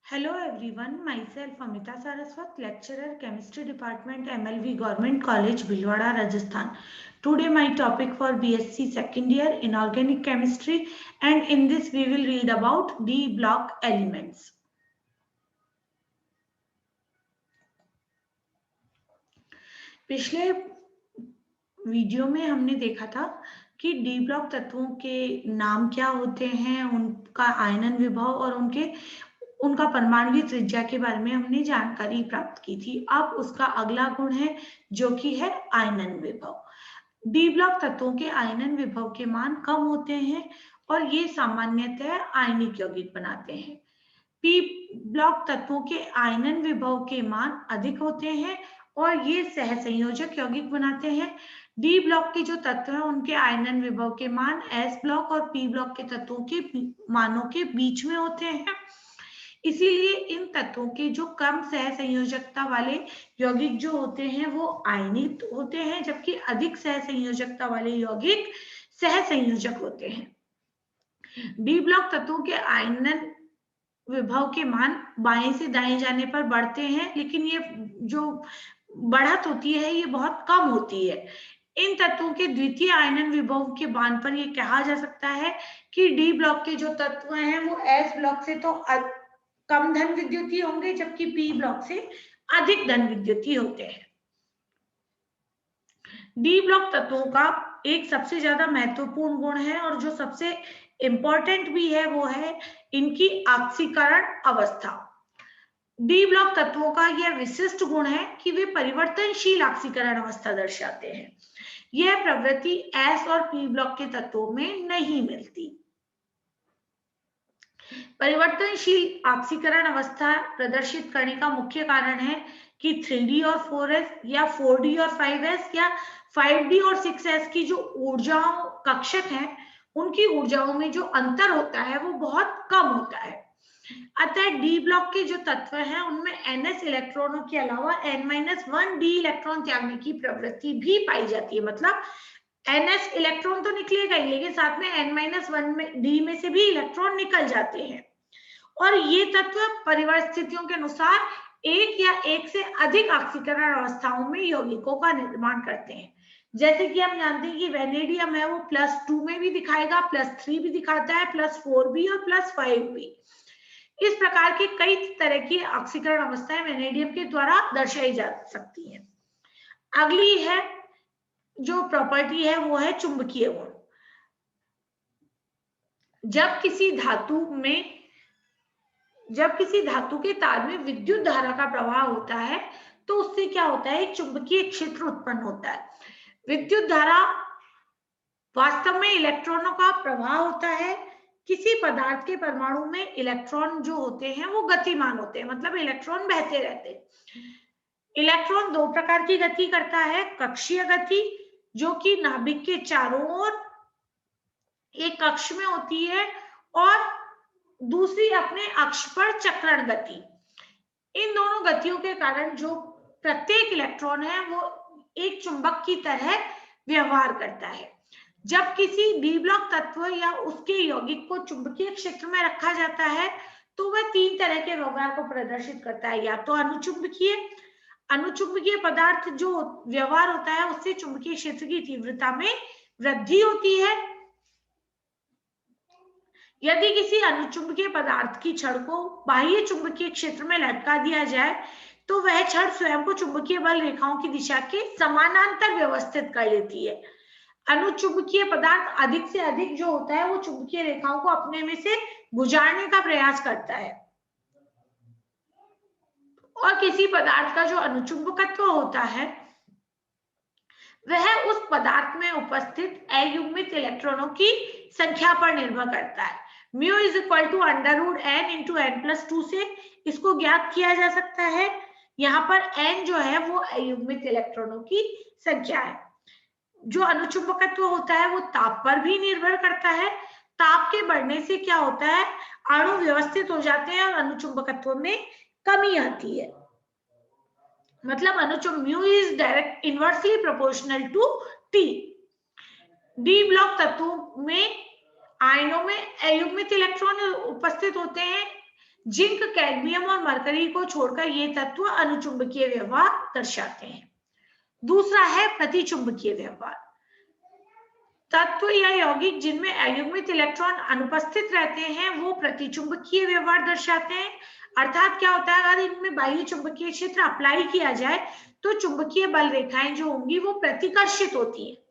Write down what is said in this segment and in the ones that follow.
Hello everyone, myself Amita Saraswat, lecturer, Chemistry Department, MLV Government College, Bhilwara, Rajasthan. Today my topic for BSc second year in Organic Chemistry, and in this we will read about D block elements. पिछले video में हमने देखा था कि D block तत्वों के नाम क्या होते हैं, उनका आयनन विभव और उनका परमाणु त्रिज्या के बारे में हमने जानकारी प्राप्त की थी। अब उसका अगला गुण है जो कि है आयनन विभव। डी ब्लॉक तत्वों के आयनन विभव के मान कम होते हैं और ये सामान्यतः आयनिक यौगिक बनाते हैं। पी ब्लॉक तत्वों के आयनन विभव के मान अधिक होते हैं और ये सहसंयोजक यौगिक बनाते हैं। डी ब्लॉक के जो तत्व हैं उनके आयनन विभव के मान एस ब्लॉक और पी ब्लॉक के तत्वों के मानों के बीच में होते हैं। इसीलिए इन तत्वों के जो कम सहसंयोजकता वाले यौगिक जो होते हैं वो आयनिक होते हैं, जबकि अधिक सहसंयोजकता वाले यौगिक सहसंयोजक होते हैं। डी ब्लॉक तत्वों के आयनन विभव के मान बाएं से दाएं जाने पर बढ़ते हैं, लेकिन ये जो बढ़त होती है ये बहुत कम होती है। इन तत्वों के द्वितीय आयनन विभव के मान पर यह कहा जा सकता है कि डी ब्लॉक के जो तत्व हैं वो एस ब्लॉक से तो कम धन विद्युतीय होंगे, जबकि पी ब्लॉक से अधिक धन विद्युतीय होते हैं। डी ब्लॉक तत्वों का एक सबसे ज्यादा महत्वपूर्ण गुण है और जो सबसे इंपॉर्टेंट भी है वो है इनकी ऑक्सीकरण अवस्था। डी ब्लॉक तत्वों का यह विशिष्ट गुण है कि वे परिवर्तनशील ऑक्सीकरण अवस्था दर्शाते हैं। यह प्रवृत्ति एस और पी ब्लॉक के तत्वों में नहीं मिलती। परिवर्तनशील ऑक्सीकरण अवस्था प्रदर्शित करने का मुख्य कारण है कि 3D और 4S या 4D और 5S या 5D और 6S की जो ऊर्जाओं कक्षक हैं उनकी ऊर्जाओं में जो अंतर होता है वो बहुत कम होता है। अतः डी ब्लॉक के जो तत्व हैं उनमें NS इलेक्ट्रॉनों के अलावा N-1 डी इलेक्ट्रॉन त्यागने की प्रवृत्ति भी पाई जाती है। मतलब NS इलेक्ट्रॉन तो निकलेगा ही, लेकिन साथ में N-1 में डी में से भी इलेक्ट्रॉन निकल जाते हैं। और ये तत्व परिस्थितियों के अनुसार एक या एक से अधिक ऑक्सीकरण अवस्थाओं में यौगिकों का निर्माण करते हैं। जैसे कि हम जानते हैं कि वेनेडियम है वो +2 में भी दिखाएगा, +3 भी दिखाता है, +4 भी और +5 भी। इस प्रकार की कई तरह की ऑक्सीकरण अवस्थाएं वेनेडियम के द्वारा दर्शाई जा सकती हैं। अगली है जो प्रॉपर्टी है वो है चुंबकीय गुण। जब किसी धातु के तार में विद्युत धारा का प्रवाह होता है तो उससे क्या होता है, एक चुंबकीय क्षेत्र उत्पन्न होता है। विद्युत धारा वास्तव में इलेक्ट्रॉनों का प्रवाह होता है। किसी पदार्थ के परमाणु में इलेक्ट्रॉन जो होते हैं वो गतिमान होते हैं, मतलब इलेक्ट्रॉन बहते रहते हैं। इलेक्ट्रॉन दो प्रकार की गति करता है, कक्षीय गति जो कि नाभिक के चारों ओर एक कक्ष में होती है, और दूसरी अपने अक्ष पर चक्रण गति। इन दोनों गतियों के कारण जो प्रत्येक इलेक्ट्रॉन है वो एक चुंबक की तरह व्यवहार करता है। जब किसी डी ब्लॉक तत्व या उसके यौगिक को चुंबकीय क्षेत्र में रखा जाता है तो वह तीन तरह के व्यवहार को प्रदर्शित करता है। या तो अनुचुंबकीय पदार्थ जो व्यवहार होता है उससे चुंबकीय क्षेत्र की तीव्रता में वृद्धि होती है। यदि किसी अनुचुंबकीय पदार्थ की छड़ को बाह्य चुंबकीय क्षेत्र में लटका दिया जाए तो वह छड़ स्वयं को चुंबकीय बल रेखाओं की दिशा के समानांतर व्यवस्थित कर लेती है। अनुचुंबकीय पदार्थ अधिक से अधिक जो होता है वो चुंबकीय रेखाओं को अपने में से गुजारने का प्रयास करता है, और किसी पदार्थ का जो अनुचुंबकत्व होता है वह उस पदार्थ में उपस्थित अयुग्मित इलेक्ट्रॉनों की संख्या पर निर्भर करता है। Mu is equal to √n into n+2 से इसको ज्ञात किया जा सकता है। यहाँ पर n जो है वो अयुग्मित इलेक्ट्रॉनों की संख्या है। जो अनुचुंबकत्व होता है वो ताप पर भी निर्भर करता है। ताप के बढ़ने से क्या होता है, अणु व्यवस्थित हो जाते हैं और अनुचुंबकत्व में कमी आती है। मतलब mu is direct inversely proportional to T। D block तत्वों में आयनों में अयुग्मित इलेक्ट्रॉन उपस्थित होते हैं, जिंक, कैडमियम और मरकरी को छोड़कर ये तत्व अनुचुंबकीय व्यवहार दर्शाते हैं। दूसरा है प्रतिचुंबकीय व्यवहार। तत्व या यौगिक जिनमें अयुग्मित इलेक्ट्रॉन अनुपस्थित रहते हैं वो प्रतिचुंबकीय व्यवहार दर्शाते हैं। अर्थात क्या होता है, अगर इनमें बाह्य चुंबकीय क्षेत्र अप्लाई किया जाए तो चुंबकीय बल रेखाएं जो होंगी वो प्रतिकर्षित होती है।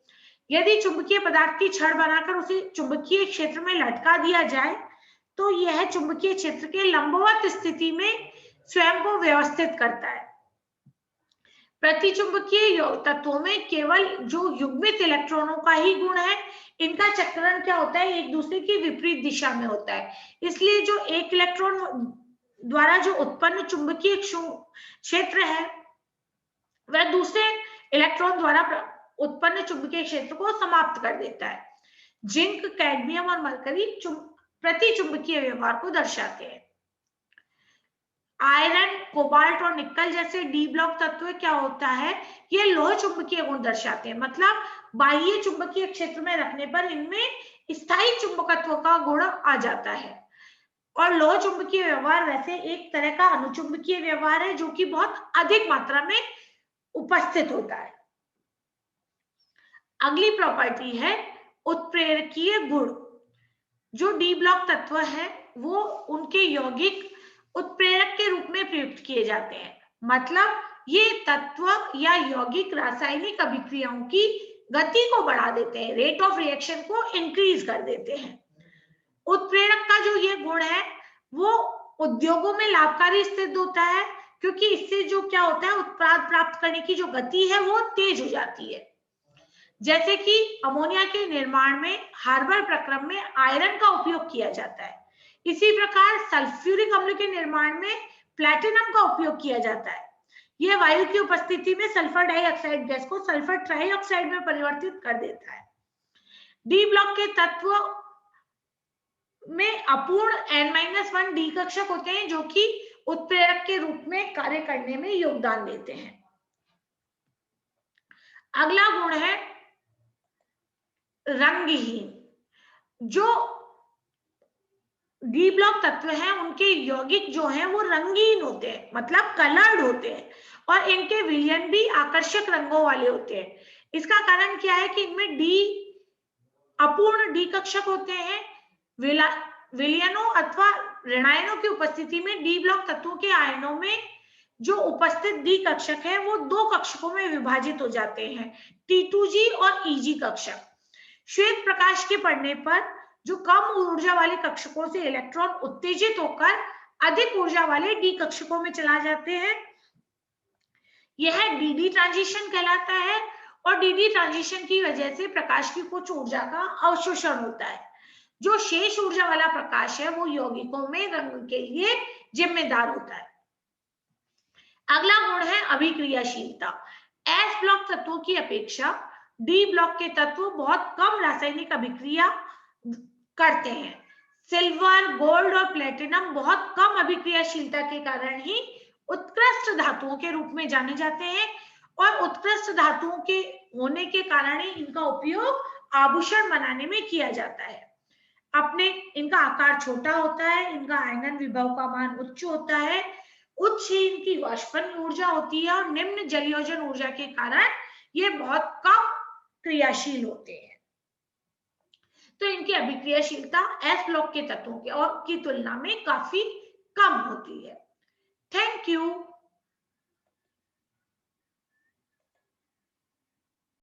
यदि चुंबकीय पदार्थ की छड़ बनाकर उसे चुंबकीय क्षेत्र में लटका दिया जाए तो यह चुंबकीय क्षेत्र के लंबवत स्थिति में स्वयं को व्यवस्थित करता है। प्रतिचुंबकीय तत्वों में केवल जो युग्मित इलेक्ट्रॉनों का ही गुण है, इनका चक्रण क्या होता है, एक दूसरे की विपरीत दिशा में होता है। इसलिए जो एक इलेक्ट्रॉन द्वारा जो उत्पन्न चुंबकीय क्षेत्र है वह दूसरे इलेक्ट्रॉन द्वारा उत्पन्न चुंबकीय क्षेत्र को समाप्त कर देता है। जिंक, कैडमियम और मरकरी प्रतिचुंबकीय व्यवहार को दर्शाते हैं। आयरन, कोबाल्ट और निकल जैसे डी ब्लॉक तत्व क्या होता है, ये लोह चुंबकीय गुण दर्शाते हैं। मतलब बाह्य चुंबकीय क्षेत्र में रखने पर इनमें स्थायी चुंबकत्व का गुण आ जाता है। और लोह चुंबकीय व्यवहार वैसे एक तरह का अनुचुंबकीय व्यवहार है जो कि बहुत अधिक मात्रा में उपस्थित होता है। अगली प्रॉपर्टी है उत्प्रेरकीय गुण। जो डी ब्लॉक तत्व है वो उनके यौगिक उत्प्रेरक के रूप में प्रयुक्त किए जाते हैं। मतलब ये तत्व या यौगिक रासायनिक अभिक्रियाओं की गति को बढ़ा देते हैं, रेट ऑफ रिएक्शन को इंक्रीज कर देते हैं। उत्प्रेरक का जो ये गुण है वो उद्योगों में लाभकारी सिद्ध होता है, क्योंकि इससे जो क्या होता है, उत्पाद प्राप्त करने की जो गति है वो तेज हो जाती है। जैसे कि अमोनिया के निर्माण में हार्बर प्रक्रम में आयरन का उपयोग किया जाता है। इसी प्रकार सल्फ्यूरिक अम्ल के निर्माण में प्लैटिनम का उपयोग किया जाता है। यह वायु की उपस्थिति में सल्फर डाइऑक्साइड गैस को सल्फर ट्राइऑक्साइड में परिवर्तित कर देता है। डी ब्लॉक के तत्व में अपूर्ण N-1 डी कक्षक होते हैं जो कि उत्प्रेरक के रूप में कार्य करने में योगदान देते हैं। अगला गुण है रंगहीन। जो डी ब्लॉक तत्व हैं उनके यौगिक जो हैं वो रंगीन होते हैं, मतलब कलर्ड होते हैं, और इनके विलयन भी आकर्षक रंगों वाले होते हैं। इसका कारण क्या है कि इनमें डी अपूर्ण डी कक्षक होते हैं। विलयनों अथवा ऋणायनों की उपस्थिति में डी ब्लॉक तत्वों के आयनों में जो उपस्थित डी कक्षक है वो दो कक्षकों में विभाजित हो जाते हैं, T2G और EG कक्षक। श्वेत प्रकाश के पड़ने पर जो कम ऊर्जा वाले कक्षकों से इलेक्ट्रॉन उत्तेजित होकर अधिक ऊर्जा वाले डी कक्षकों में चला जाते हैं, यह डीडी ट्रांजिशन कहलाता है। और डीडी ट्रांजिशन की वजह से प्रकाश की कुछ ऊर्जा का अवशोषण होता है। जो शेष ऊर्जा वाला प्रकाश है वो यौगिकों में रंग के लिए जिम्मेदार होता है। अगला गुण है अभिक्रियाशीलता। एस ब्लॉक तत्वों की अपेक्षा डी ब्लॉक के तत्व बहुत कम रासायनिक अभिक्रिया करते हैं। सिल्वर, गोल्ड और प्लेटिनम बहुत कम अभिक्रियाशीलता के कारण ही उत्कृष्ट धातुओं के रूप में जाने जाते हैं, और उत्कृष्ट धातुओं के होने के कारण ही इनका उपयोग आभूषण बनाने में किया जाता है। अपने इनका आकार छोटा होता है, इनका आयनन विभव का मान उच्च होता है, उच्च ही इनकी वाष्पन ऊर्जा होती है, और निम्न जलयोजन ऊर्जा के कारण ये बहुत कम क्रियाशील होते हैं। तो इनकी अभिक्रियाशीलता एस ब्लॉक के तत्वों की तुलना में काफी कम होती है। Thank you.